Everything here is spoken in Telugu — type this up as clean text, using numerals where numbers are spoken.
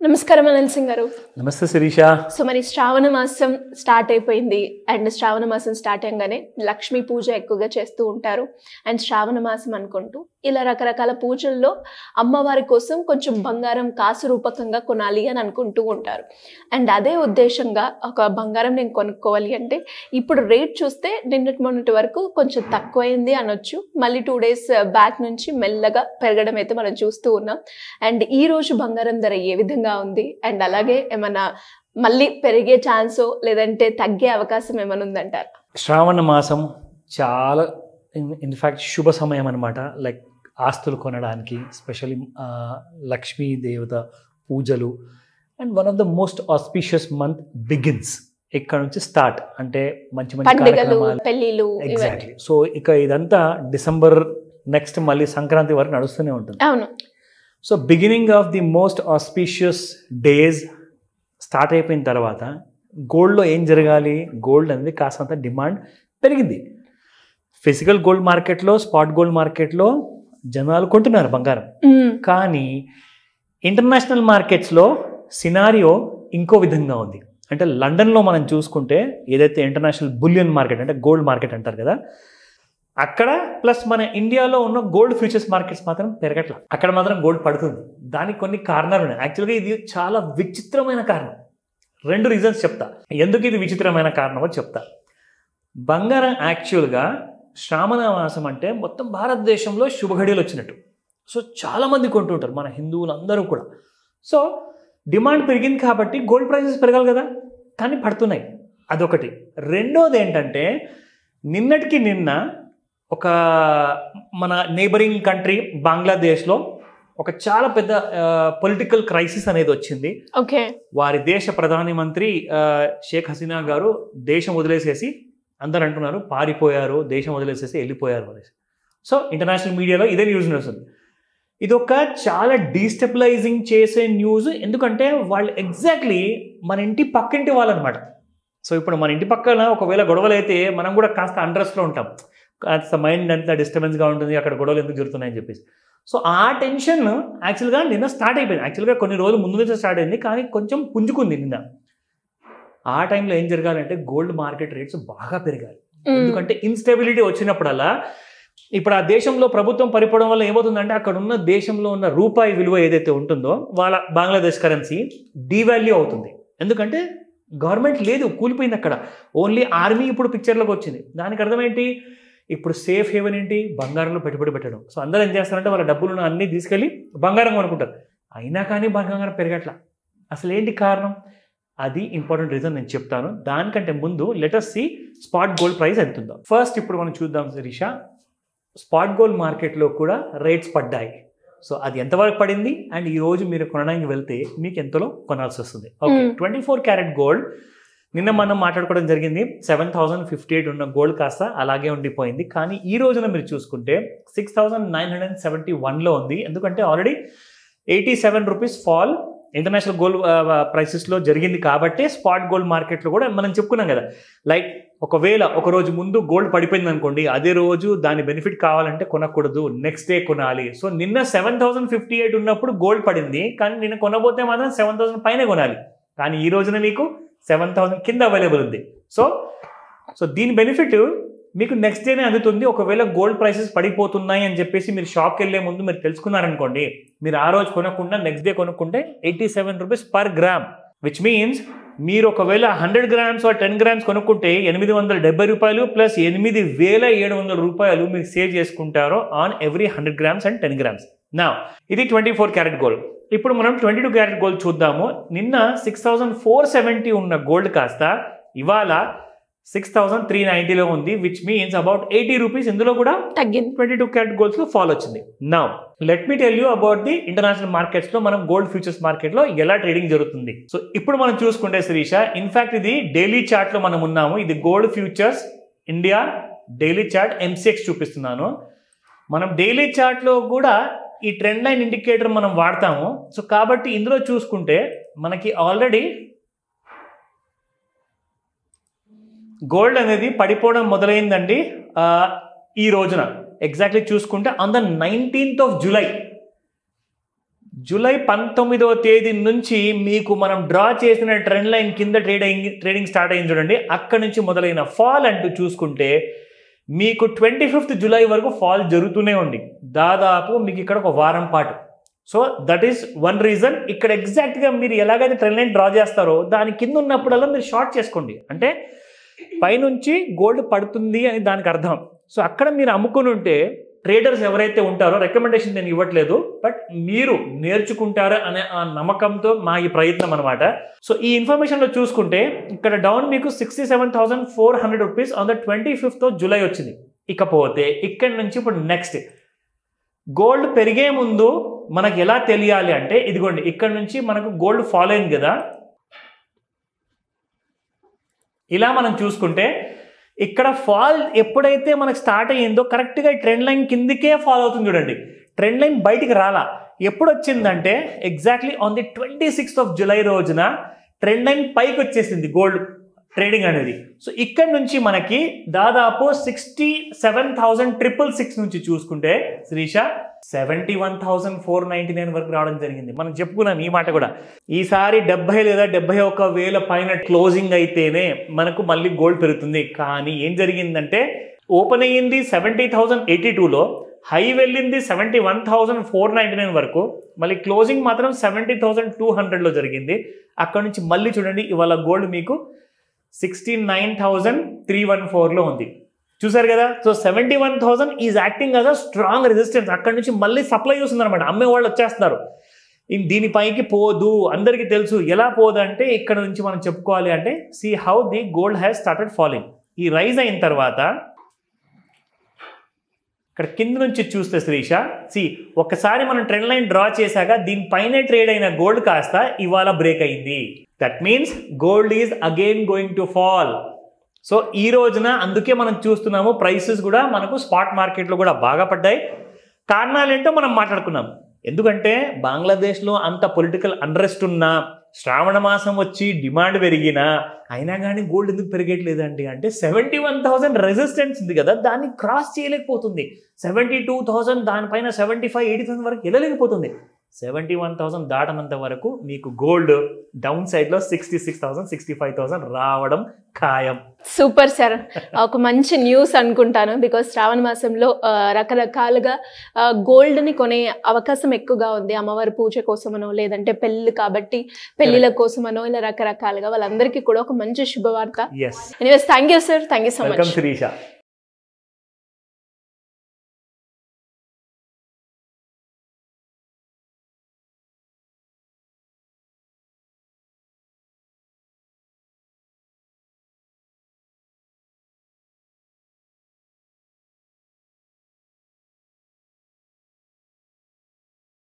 నమస్కారం అనిల్ సింగ్ గారు. నమస్తే శిరీష. సో మరి శ్రావణ మాసం స్టార్ట్ అయిపోయింది అండ్ శ్రావణ మాసం స్టార్ట్ అయ్యగానే లక్ష్మీ పూజ ఎక్కువగా చేస్తూ ఉంటారు. అండ్ శ్రావణ మాసం అనుకుంటూ ఇలా రకరకాల పూజల్లో అమ్మవారి కోసం కొంచెం బంగారం కాసు రూపకంగా కొనాలి అని అనుకుంటూ ఉంటారు. అండ్ అదే ఉద్దేశంగా ఒక బంగారం నేను కొనుక్కోవాలి అంటే ఇప్పుడు రేట్ చూస్తే మొన్నటి వరకు కొంచెం తక్కువైంది అనొచ్చు. మళ్ళీ 2 days బ్యాక్ నుంచి మెల్లగా పెరగడం అయితే మనం చూస్తూ ఉన్నాం. అండ్ ఈ రోజు బంగారం ధర ఏ విధంగా ఉంది అండ్ అలాగే ఏమన్నా మళ్ళీ పెరిగే ఛాన్సో లేదంటే తగ్గే అవకాశం ఏమైనా ఉందంటారు? శ్రావణ మాసం చాలా ఇన్ఫ్యాక్ట్ శుభ సమయం అనమాట. లైక్ ఆస్తులు కొనడానికి, స్పెషల్లీ లక్ష్మీ దేవత పూజలు and one of the most auspicious month begins. ఇక్కడ నుంచి స్టార్ట్ అంటే మంచి మంచి కార్యక్రమాలు, పెళ్లిలు. ఎగ్జాక్ట్లీ. సో ఇక ఇదంతా డిసెంబర్ నెక్స్ట్ మళ్ళీ సంక్రాంతి వరకు నడుస్తూనే ఉంటుంది. అవును. So beginning of the most auspicious days start అయిపోయిన తర్వాత గోల్డ్లో ఏం జరగాలి? గోల్డ్ అనేది కాస్తంత డిమాండ్ పెరిగింది. ఫిజికల్ గోల్డ్ మార్కెట్లో, స్పాట్ గోల్డ్ మార్కెట్లో జనాలు కొంటున్నారు బంగారం. కానీ ఇంటర్నేషనల్ మార్కెట్స్లో సినారియో ఇంకో విధంగా ఉంది. అంటే లండన్లో మనం చూసుకుంటే ఏదైతే ఇంటర్నేషనల్ బులియన్ మార్కెట్ అంటే గోల్డ్ మార్కెట్ అంటారు కదా, అక్కడ ప్లస్ మన ఇండియాలో ఉన్న గోల్డ్ ఫ్యూచర్స్ మార్కెట్స్ మాత్రం పెరగట్ల. అక్కడ మాత్రం గోల్డ్ పడుతుంది. దానికి కొన్ని కారణాలు ఉన్నాయి. యాక్చువల్గా ఇది చాలా విచిత్రమైన కారణం. 2 రీజన్స్ చెప్తా ఎందుకు ఇది విచిత్రమైన కారణమో చెప్తా. బంగారం యాక్చువల్గా శ్రావణ మాసం అంటే మొత్తం భారతదేశంలో శుభఘడియలు వచ్చినట్టు. సో చాలామంది కొంటుంటారు, మన హిందువులందరూ కూడా. సో డిమాండ్ పెరిగింది కాబట్టి గోల్డ్ ప్రైసెస్ పెరగాలి కదా, కానీ పడుతున్నాయి. అదొకటి. రెండోది ఏంటంటే నిన్నటికి నిన్న ఒక మన నేబరింగ్ కంట్రీ బంగ్లాదేశ్లో ఒక చాలా పెద్ద పొలిటికల్ క్రైసిస్ అనేది వచ్చింది. ఓకే. వారి దేశ ప్రధానమంత్రి షేక్ హసీనా గారు దేశం వదిలేసేసి, అందరు అంటున్నారు పారిపోయారు, దేశం వదిలేసేసి వెళ్ళిపోయారు అనేసి. సో ఇంటర్నేషనల్ మీడియాలో ఇదే న్యూస్ వస్తుంది. ఇది ఒక చాలా డీస్టెబిలైజింగ్ చేసే న్యూస్. ఎందుకంటే వాళ్ళు ఎగ్జాక్ట్లీ మన ఇంటి పక్కింటి వాళ్ళు అనమాట. సో ఇప్పుడు మన ఇంటి పక్కన ఒకవేళ గొడవలు అయితే మనం కూడా కాస్త అండర్స్లో ఉంటాం, కాస్త మైండ్ అంతా డిస్టర్బెన్స్గా ఉంటుంది, అక్కడ గొడవలు ఎందుకు జరుగుతున్నాయని చెప్పేసి. సో ఆ టెన్షన్ యాక్చువల్గా నిన్న స్టార్ట్ అయిపోయింది. యాక్చువల్గా కొన్ని రోజులు ముందు నుంచే స్టార్ట్ అయింది, కానీ కొంచెం పుంజుకుంది నిన్న. ఆ టైంలో ఏం జరగాలంటే గోల్డ్ మార్కెట్ రేట్స్ బాగా పెరగాలి. ఎందుకంటే ఇన్స్టెబిలిటీ వచ్చినప్పుడల్లా ఇప్పుడు ఆ దేశంలో ప్రభుత్వం పరిపోవడం వల్ల ఏమవుతుందంటే అక్కడ ఉన్న దేశంలో ఉన్న రూపాయి విలువ ఏదైతే ఉంటుందో వాళ్ళ బంగ్లాదేశ్ కరెన్సీ డీవాల్యూ అవుతుంది. ఎందుకంటే గవర్నమెంట్ లేదు, కూలిపోయింది అక్కడ. ఓన్లీ ఆర్మీ ఇప్పుడు పిక్చర్లోకి వచ్చింది. దానికి అర్థం ఏంటి? ఇప్పుడు సేఫ్ హేవెన్ ఏంటి? బంగారంలో పెట్టుబడి పెట్టడం. సో అందరూ ఏం చేస్తారంటే వాళ్ళ డబ్బులను అన్నీ తీసుకెళ్ళి బంగారం కొనుక్కుంటారు. అయినా కానీ బంగారం పెరగట్లా. అసలు ఏంటి కారణం? అది ఇంపార్టెంట్ రీజన్ నేను చెప్తాను. దానికంటే ముందు let us see spot gold price ఎంత ఉందో. ఫస్ట్ ఇప్పుడు మనం చూద్దాం శిరీష. స్పాట్ గోల్డ్ మార్కెట్లో కూడా రేట్స్ పడ్డాయి. సో అది ఎంతవరకు పడింది అండ్ ఈరోజు మీరు కొనడానికి వెళ్తే మీకు ఎంతలో కొనాల్సి వస్తుంది. ఓకే, 24 క్యారెట్ గోల్డ్ నిన్న మనం మాట్లాడుకోవడం జరిగింది. 7,058 ఉన్న గోల్డ్ కాస్త అలాగే ఉండిపోయింది. కానీ ఈ రోజున మీరు చూసుకుంటే 6,971లో ఉంది. ఎందుకంటే already 87 rupees fall international gold ప్రైసెస్లో జరిగింది. కాబట్టి స్పాట్ గోల్డ్ మార్కెట్లో కూడా మనం చెప్పుకున్నాం కదా, లైక్ ఒకవేళ ఒక రోజు ముందు గోల్డ్ పడిపోయింది అనుకోండి, అదే రోజు దాని బెనిఫిట్ కావాలంటే కొనకూడదు, నెక్స్ట్ డే కొనాలి. సో నిన్న 7,058 ఉన్నప్పుడు గోల్డ్ పడింది, కానీ నిన్న కొనబోతే మాత్రం 7,000 పైనే కొనాలి. కానీ ఈ రోజున మీకు 7,000 కింద అవైలబుల్ ఉంది. సో దీని బెనిఫిట్ మీకు నెక్స్ట్ డేనే అందుతుంది. ఒకవేళ గోల్డ్ ప్రైసెస్ పడిపోతున్నాయి అని చెప్పేసి మీరు షాప్కి వెళ్ళే ముందు మీరు తెలుసుకున్నారనుకోండి, మీరు ఆ రోజు కొనకుండా నెక్స్ట్ డే కొనుక్కుంటే 87 rupees per gram, which means మీరు ఒకవేళ 100 grams or 10 grams కొనుక్కుంటే 870 రూపాయలు ప్లస్ 8,700 రూపాయలు మీరు సేవ్ చేసుకుంటారో on every 100 grams and 10 grams. నా ఇది 24 క్యారెట్ గోల్డ్. ఇప్పుడు మనం 22 క్యారెట్ గోల్డ్ చూద్దాము. నిన్న 6,470 ఉన్న గోల్డ్ కాస్త ఇవాళ 6,390లో ఉంది, విచ్ మీన్స్ అబౌట్ 80 రూపీస్ ఇందులో కూడా తగ్గింది. 22 క్యారెట్ గోల్డ్స్ లో ఫాల్ వచ్చింది. Now let me tell you about the international markets లో మనం గోల్డ్ ఫ్యూచర్స్ మార్కెట్ లో ఎలా ట్రేడింగ్ జరుగుతుంది. సో ఇప్పుడు మనం చూసుకుంటే శిరీష, ఇన్ఫాక్ట్ ఇది డైలీ చార్ట్ లో మనం ఉన్నాము. ఇది gold futures India daily chart MCX చూపిస్తున్నాను. మనం డైలీ చార్ట్ లో కూడా ఈ ట్రెండ్ లైన్ ఇండికేటర్ మనం వాడతాము. సో కాబట్టి ఇందులో చూసుకుంటే మనకి ఆల్రెడీ గోల్డ్ అనేది పడిపోవడం మొదలైందండి ఈ రోజున. ఎగ్జాక్ట్లీ చూసుకుంటే on the 19th of July July 19వ తేదీ నుంచి మీకు మనం డ్రా చేసిన ట్రెండ్ లైన్ కింద ట్రేడింగ్ స్టార్ట్ అయింది చూడండి. అక్కడ నుంచి మొదలైన ఫాల్ అంటూ చూసుకుంటే మీకు 25th జూలై వరకు ఫాల్ జరుగుతూనే ఉంది. దాదాపు మీకు ఇక్కడ ఒక వారం పాటు. So that is one reason. ఇక్కడ ఎగ్జాక్ట్గా మీరు ఎలాగైతే ట్రెండ్ లైన్ డ్రా చేస్తారో దాని కింద ఉన్నప్పుడల్లా మీరు షార్ట్ చేసుకోండి. అంటే పైనుంచి గోల్డ్ పడుతుంది అని దానికి అర్థం. సో అక్కడ మీరు అమ్ముకుని ఉంటే ట్రేడర్స్ ఎవరైతే ఉంటారో రికమెండేషన్ నేను ఇవ్వట్లేదు, బట్ మీరు నేర్చుకుంటారా అనే ఆ నమ్మకంతో మా ఈ ప్రయత్నం అనమాట. సో ఈ ఇన్ఫర్మేషన్లో చూసుకుంటే ఇక్కడ డౌన్ మీకు 67,400 rupees on the 25th July వచ్చింది. ఇకపోతే ఇక్కడ నుంచి ఇప్పుడు నెక్స్ట్ గోల్డ్ పెరిగే ముందు మనకు ఎలా తెలియాలి అంటే ఇదిగోండి, ఇక్కడ నుంచి మనకు గోల్డ్ ఫాలో అయింది కదా. ఇలా మనం చూసుకుంటే ఇక్కడ ఫాల్ ఎప్పుడైతే మనకు స్టార్ట్ అయ్యిందో కరెక్ట్గా ట్రెండ్ లైన్ కిందికే ఫాలో అవుతుంది చూడండి. ట్రెండ్ లైన్ బయటికి రాలా. ఎప్పుడు వచ్చిందంటే exactly on the 26th July రోజున ట్రెండ్ లైన్ పైకి వచ్చేసింది గోల్డ్ ట్రేడింగ్ అనేది. సో ఇక్కడ నుంచి మనకి దాదాపు 67,666 నుంచి చూసుకుంటే శ్రీష 71,499 వరకు రావడం జరిగింది. మనం చెప్పుకున్నాం ఈ మాట కూడా. ఈసారి 70 లేదా 71,000 పైన క్లోజింగ్ అయితేనే మనకు మళ్ళీ గోల్డ్ పెరుగుతుంది. కానీ ఏం జరిగిందంటే ఓపెన్ అయ్యింది 70,082లో, హై వెళ్ళింది 71,499 వరకు, మళ్ళీ క్లోజింగ్ మాత్రం 70,200లో జరిగింది. అక్కడ నుంచి మళ్ళీ చూడండి ఇవాళ గోల్డ్ మీకు 69,314లో ఉంది. చూసారు కదా. So 71,000 is acting as a strong resistance. అక్కడ నుంచి మళ్ళీ సప్లై చూస్తుంది అనమాట. అమ్మే వాళ్ళు వచ్చేస్తున్నారు. దీనిపైకి పోదు, అందరికీ తెలుసు. ఎలా పోదు అంటే ఇక్కడ నుంచి మనం చెప్పుకోవాలి అంటే see how the gold has started following. ఈ రైజ్ అయిన తర్వాత ఇక్కడ కింద నుంచి చూస్తే శ్రీష ఒక్కసారి మనం ట్రెండ్ లైన్ డ్రా చేశాక దీనిపైనే ట్రేడ్ అయిన గోల్డ్ కాస్త ఇవాళ బ్రేక్ అయింది. That means gold is again going to fall. So ఈ రోజున అందుకే మనం చూస్తున్నాము ప్రైసెస్ కూడా మనకు స్పాట్ మార్కెట్లో కూడా బాగా పడ్డాయి. కారణాలు ఏంటో మనం మాట్లాడుకున్నాం. ఎందుకంటే బంగ్లాదేశ్లో అంత పొలిటికల్ అన్రెస్ట్ ఉన్నా, శ్రావణ మాసం వచ్చి డిమాండ్ పెరిగినా అయినా కానీ గోల్డ్ ఎందుకు పెరగట్లేదండి అంటే 71,000 రెసిస్టెన్స్ ఉంది కదా, దాన్ని క్రాస్ చేయలేకపోతుంది. 72,000 దానిపైన 75,000-80,000 వరకు వెళ్ళలేకపోతుంది. 71,000 దాటనంత వరకు మీకు గోల్డ్ డౌన్ సైడ్లో 66,000 65,000 రావడం ఖాయం. సూపర్ సార్, ఒక మంచి న్యూస్ అనుకుంటాను. బికాస్ శ్రావణ మాసంలో రకరకాలుగా గోల్డ్ని కొనే అవకాశం ఎక్కువగా ఉంది. అమ్మవారి పూజ కోసమనో లేదంటే పెళ్ళి కాబట్టి పెళ్ళిళ్ళ కోసమనో ఇలా రకరకాలుగా వాళ్ళందరికీ కూడా ఒక మంచి శుభవార్త. Yes. Anyways, thank you sir, thank you so much. Welcome Sirisha.